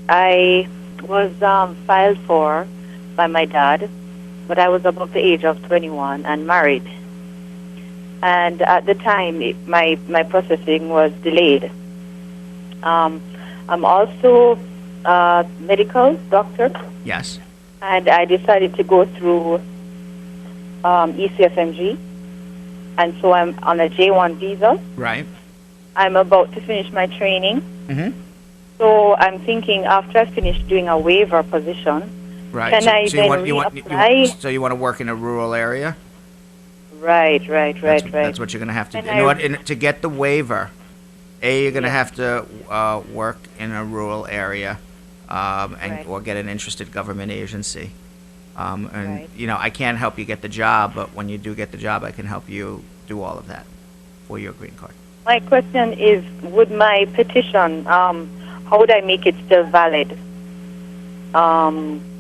I was filed for by my dad, but I was above the age of 21 and married. And at the time, my processing was delayed. I'm also a medical doctor. Yes. And I decided to go through ECFMG. And so I'm on a J1 visa. Right. I'm about to finish my training. Mm-hmm. So I'm thinking after I finish doing a waiver position, Right. can So, I so then reapply? So you want to work in a rural area? Right. That's what you're going to have to do. To get the waiver, you're going to have to work in a rural area or get an interested government agency. I can't help you get the job, but when you do get the job, I can help you do all of that for your green card. My question is, would my petition, how would I make it still valid?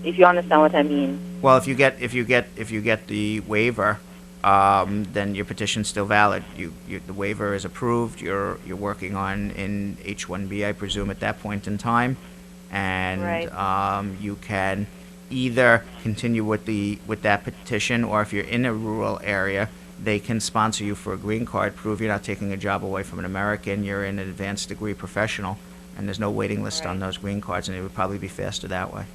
If you understand what I mean. Well, if you get the waiver, then your petition's still valid. The waiver is approved. You're working on in H-1B, I presume, at that point in time, and you can either continue with that petition, or if you're in a rural area, they can sponsor you for a green card, prove you're not taking a job away from an American, you're in an advanced degree professional, and there's no waiting list on those green cards, and it would probably be faster that way.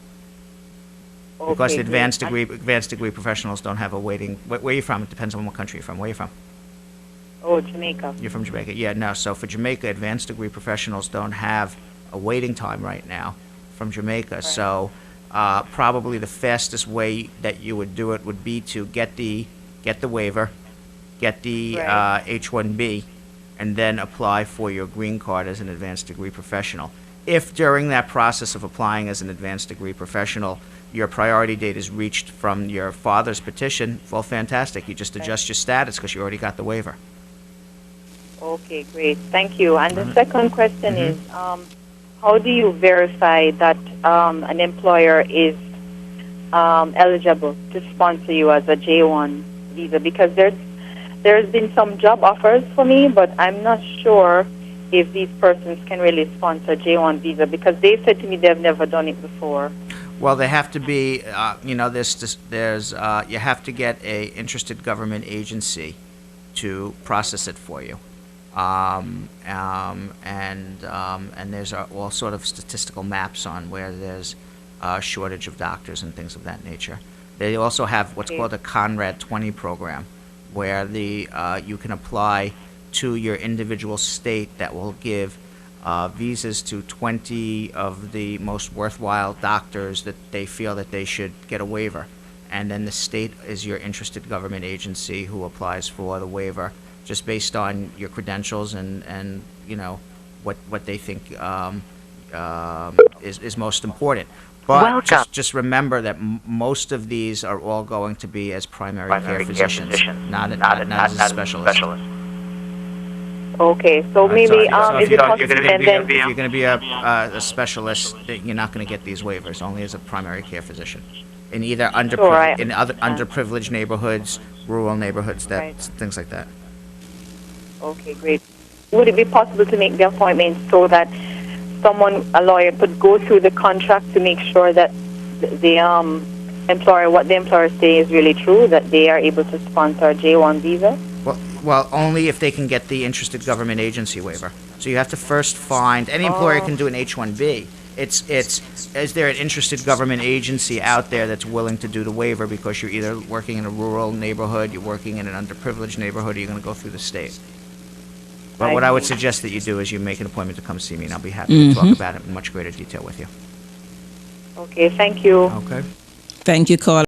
Okay, because advanced degree professionals don't have a waiting. Where are you from? It depends on what country you're from. Where are you from? Oh, Jamaica. You're from Jamaica. Yeah, no. So for Jamaica, advanced degree professionals don't have a waiting time right now from Jamaica. Right. So probably the fastest way that you would do it would be to get the waiver, get the H-1B, and then apply for your green card as an advanced degree professional. If during that process of applying as an advanced degree professional, your priority date is reached from your father's petition, well, fantastic. You just adjust your status because you already got the waiver. Okay, great. Thank you. And the second question is, how do you verify that an employer is eligible to sponsor you as a J1 visa? Because there's been some job offers for me, but I'm not sure if these persons can really sponsor J1 visa, because they said to me they've never done it before. Well, they have to be, you have to get a interested government agency to process it for you. And there's all sort of statistical maps on where there's a shortage of doctors and things of that nature. They also have what's called a Conrad 20 program, where you can apply to your individual state that will give visas to 20 of the most worthwhile doctors that they feel that they should get a waiver. And then the state is your interested government agency who applies for the waiver just based on your credentials and you know, what they think is most important. But just remember that most of these are all going to be as primary care physicians, not as a specialist. Okay, so maybe is it possible? If you're going to be a specialist, you're not going to get these waivers. Only as a primary care physician, in either underprivileged neighborhoods, rural neighborhoods, things like that. Okay, great. Would it be possible to make the appointment so that a lawyer could go through the contract to make sure that the employer, what the employer says is really true, that they are able to sponsor a J1 visa? Well, only if they can get the interested government agency waiver. So you have to first find, any employer can do an H-1B. Is there an interested government agency out there that's willing to do the waiver, because you're either working in a rural neighborhood, you're working in an underprivileged neighborhood, or you're going to go through the state. But what I would suggest that you do is you make an appointment to come see me, and I'll be happy to talk about it in much greater detail with you. Okay, thank you. Okay. Thank you, caller.